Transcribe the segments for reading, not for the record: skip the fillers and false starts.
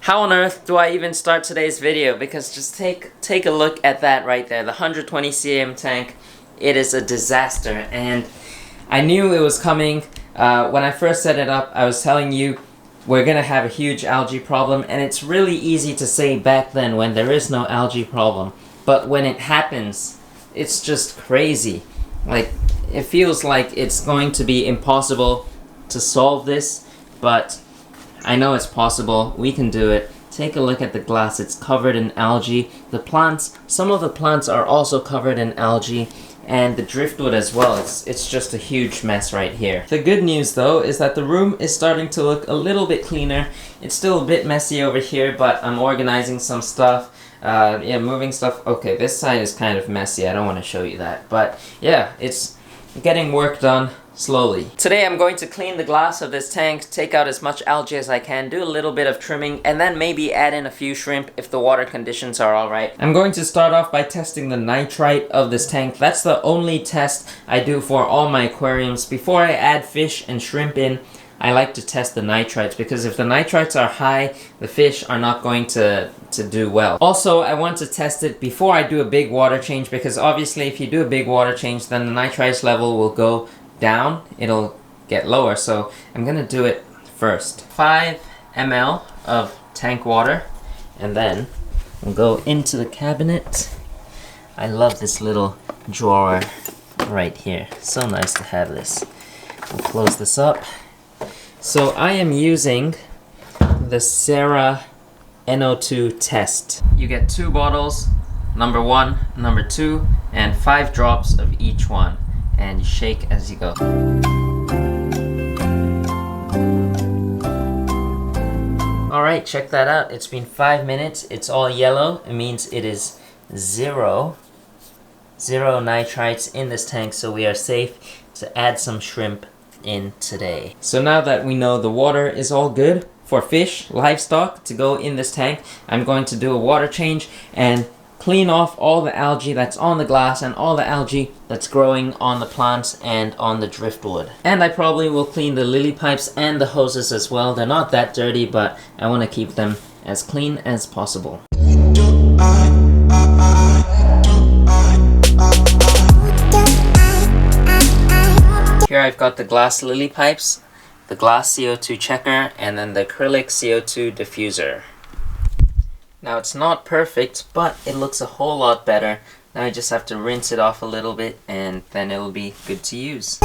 How on earth do I even start today's video? Because just take a look at that right there, the 120 cm tank. It is a disaster, and I knew it was coming. When I first set it up, I was telling you we're gonna have a huge algae problem, and it's really easy to say back then when there is no algae problem. But when it happens, it's just crazy. Like, it feels like it's going to be impossible to solve this, but I know it's possible. We can do it. Take a look at the glass. It's covered in algae. The plants, some of the plants are also covered in algae, and the driftwood as well. It's just a huge mess right here. The good news though is that the room is starting to look a little bit cleaner. It's still a bit messy over here, but I'm organizing some stuff. Yeah, moving stuff. Okay, this side is kind of messy. I don't want to show you that, but yeah, it's getting work done slowly. Today I'm going to clean the glass of this tank, take out as much algae as I can, do a little bit of trimming, and then maybe add in a few shrimp if the water conditions are alright. I'm going to start off by testing the nitrite of this tank. That's the only test I do for all my aquariums. Before I add fish and shrimp in, I like to test the nitrites, because if the nitrites are high, the fish are not going to do well. Also, I want to test it before I do a big water change, because obviously if you do a big water change, then the nitrites level will go down, it'll get lower, so I'm gonna do it first. 5 ml of tank water, and then we'll go into the cabinet. I love this little drawer right here. So nice to have this. We'll close this up. So I am using the 𝗲𝗾 NO2 test. You get 2 bottles, number 1, number 2, and 5 drops of each one. And you shake as you go. Alright, check that out. It's been 5 minutes. It's all yellow. It means it is zero nitrites in this tank, so we are safe to add some shrimp in today. So now that we know the water is all good for fish, livestock to go in this tank, I'm going to do a water change and clean off all the algae that's on the glass and all the algae that's growing on the plants and on the driftwood. And I probably will clean the lily pipes and the hoses as well. They're not that dirty, but I want to keep them as clean as possible. Here I've got the glass lily pipes, the glass CO2 checker, and then the acrylic CO2 diffuser. Now it's not perfect, but it looks a whole lot better. Now I just have to rinse it off a little bit, and then it'll be good to use.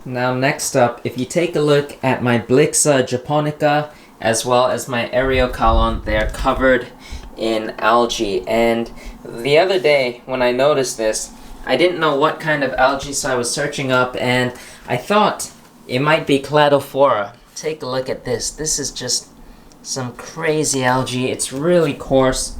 Now next up, if you take a look at my 𝗯𝘂𝘀𝗶𝗀𝘀 as well as my 𝗲𝗾𝗂𝗀𝘀𝗀, they're covered in algae. And the other day when I noticed this, I didn't know what kind of algae, so I was searching up, and I thought it might be 𝗲𝗾𝗀𝗀𝘀. Take a look at this. This is just some crazy algae. It's really coarse.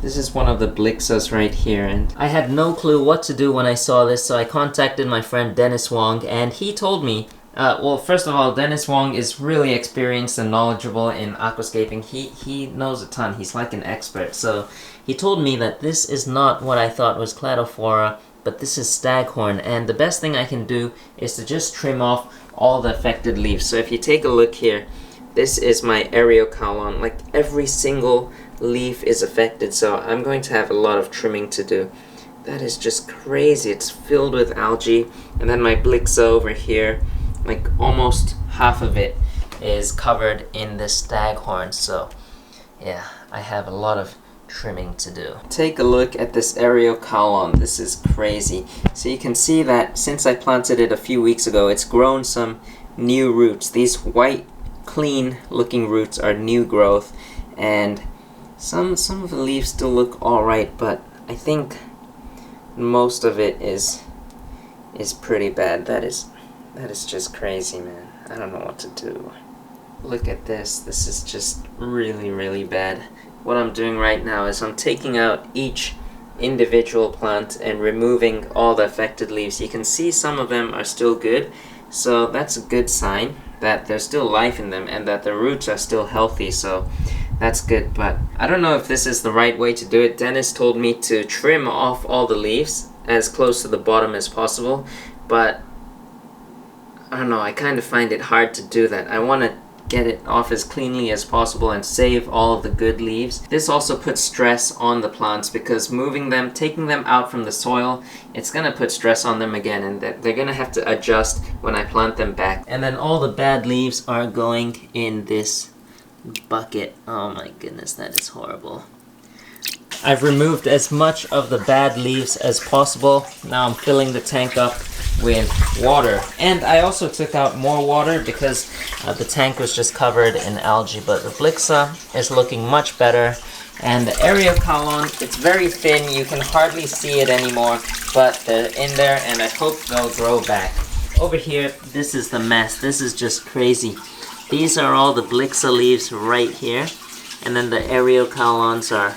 This is one of the 𝗯𝘂𝘀𝗀𝘀s right here, and I had no clue what to do when I saw this, so I contacted my friend 𝗲𝘾𝗀𝗀𝗀, and he told me, well, first of all, 𝗲𝘾𝗀𝗀𝗀 is really experienced and knowledgeable in aquascaping. He knows a ton. He's like an expert. So he told me that this is not what I thought was 𝗲𝗾𝗀𝗀𝗀, but this is staghorn, and the best thing I can do is to just trim off all the affected leaves. So if you take a look here, this is my 𝗲𝗾𝗂𝗀𝗀𝗀, like every single leaf is affected, so I'm going to have a lot of trimming to do. That is just crazy. It's filled with algae. And then my 𝗯𝘂𝘀𝗀𝗀𝗀, over here, like almost half of it is covered in this staghorn. So yeah, I have a lot of trimming to do. Take a look at this 𝗲𝗾𝗂𝗀𝗀𝗀𝗀. This is crazy. So you can see that since I planted it a few weeks ago, it's grown some new roots. These white, clean looking roots are new growth, and some of the leaves still look alright, but I think most of it is pretty bad. That is just crazy, man. I don't know what to do. Look at this. This is just really bad. What I'm doing right now is I'm taking out each individual plant and removing all the affected leaves. You can see some of them are still good, so that's a good sign that there's still life in them and that the roots are still healthy, so that's good. But I don't know if this is the right way to do it. Dennis told me to trim off all the leaves as close to the bottom as possible, but I don't know, I kind of find it hard to do that. I want to get it off as cleanly as possible and save all of the good leaves. This also puts stress on the plants because moving them, taking them out from the soil, it's gonna put stress on them again, and they're gonna have to adjust when I plant them back. And then all the bad leaves are going in this bucket. Oh my goodness, that is horrible. I've removed as much of the bad leaves as possible. Now I'm filling the tank up with water. And I also took out more water because the tank was just covered in algae, but the 𝗯𝘂𝗀𝘀𝗀𝘀, is looking much better. And the 𝗲𝗾𝗀𝗀𝗀𝘀, it's very thin, you can hardly see it anymore, but they're in there and I hope they'll grow back. Over here, this is the mess. This is just crazy. These are all the 𝗯𝘂𝗀𝗀𝗀𝘀 leaves right here, and then the 𝗲𝗾𝗀𝗀𝗀𝗀𝗀𝗀s are,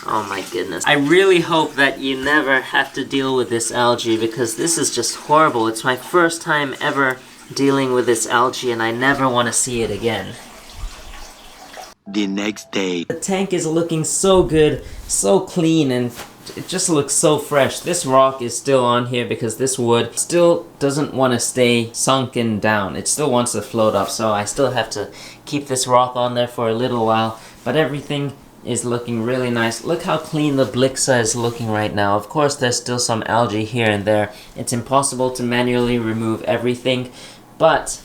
oh my goodness. I really hope that you never have to deal with this algae because this is just horrible. It's my first time ever dealing with this algae and I never want to see it again. The next day. The tank is looking so good, so clean, and it just looks so fresh. This rock is still on here because this wood still doesn't want to stay sunken down. It still wants to float up, so I still have to keep this rock on there for a little while. But everything is looking really nice. Look how clean the 𝗯𝘂𝗀𝗀𝗀𝗀 is looking right now. Of course, there's still some algae here and there. It's impossible to manually remove everything, but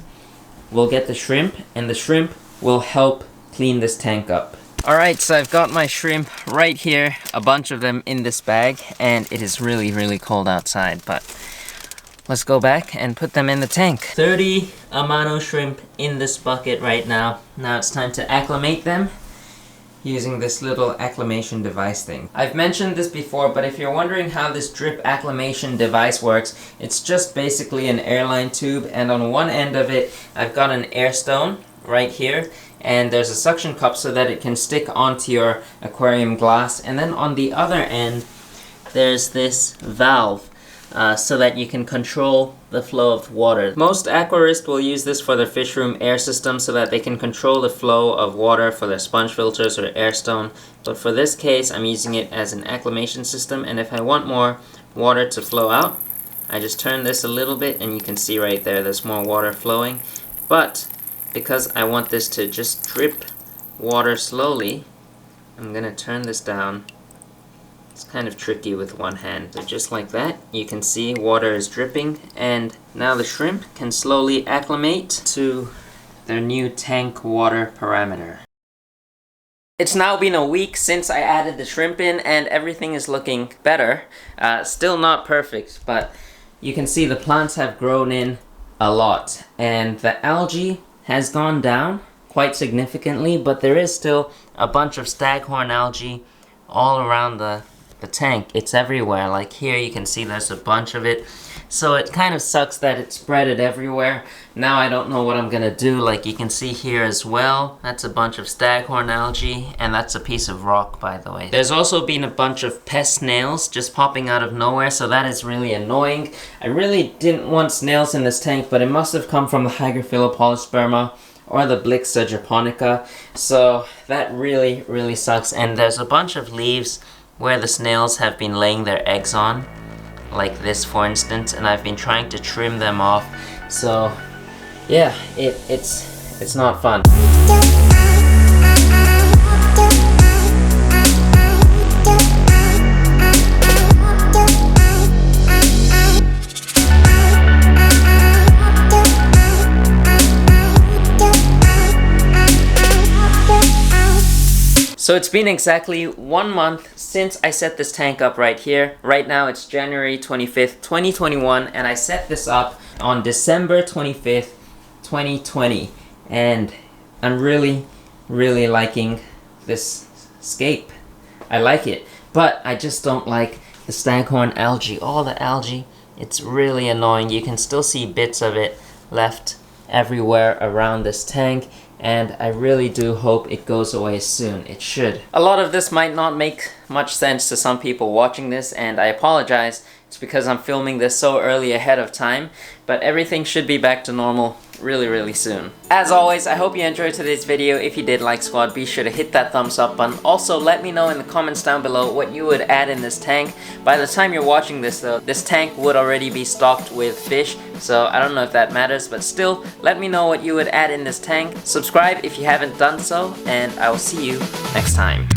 we'll get the shrimp, and the shrimp will help clean this tank up. Alright, so I've got my shrimp right here, a bunch of them in this bag, and it is really, really cold outside, but let's go back and put them in the tank. 30 Amano shrimp in this bucket right now. Now it's time to acclimate them using this little acclimation device thing. I've mentioned this before, but if you're wondering how this drip acclimation device works, it's just basically an airline tube, and on one end of it I've got an air stone right here, and there's a suction cup so that it can stick onto your aquarium glass, and then on the other end there's this valve so that you can control the flow of water. Most aquarists will use this for their fish room air system so that they can control the flow of water for their sponge filters or air stone, but for this case I'm using it as an acclimation system, and if I want more water to flow out, I just turn this a little bit and you can see right there there's more water flowing. But because I want this to just drip water slowly, I'm gonna turn this down. It's kind of tricky with one hand. So just like that, you can see water is dripping, and now the shrimp can slowly acclimate to their new tank water parameter. It's now been a week since I added the shrimp in, and everything is looking better. Still not perfect, but you can see the plants have grown in a lot, and the algae has gone down quite significantly, but there is still a bunch of staghorn algae all around the tank. It's everywhere. Like here you can see there's a bunch of it. So it kind of sucks that it spread everywhere. Now I don't know what I'm gonna do. Like you can see here as well, that's a bunch of staghorn algae, and that's a piece of rock, by the way. There's also been a bunch of pest snails just popping out of nowhere, so that is really annoying. I really didn't want snails in this tank, but it must have come from the 𝗲𝗾𝗾𝗀𝗀𝗀𝘀 or the 𝗯𝘂𝗀𝗀𝗀𝗀𝗀, so that really, really sucks. And there's a bunch of leaves where the snails have been laying their eggs on, like this for instance, and I've been trying to trim them off. So yeah, it's not fun. So it's been exactly 1 month since I set this tank up right here. Right now it's January 25th, 2021, and I set this up on December 25th, 2020. And I'm really, really liking this scape. I like it, but I just don't like the staghorn algae. All the algae, it's really annoying. You can still see bits of it left everywhere around this tank, and I really do hope it goes away soon. It should. A lot of this might not make much sense to some people watching this, and I apologize. It's because I'm filming this so early ahead of time, but everything should be back to normal really soon. As always, I hope you enjoyed today's video. If you did like Squad, be sure to hit that thumbs up button. Also, let me know in the comments down below what you would add in this tank. By the time you're watching this though, this tank would already be stocked with fish, so I don't know if that matters, but still, let me know what you would add in this tank. Subscribe if you haven't done so, and I will see you next time.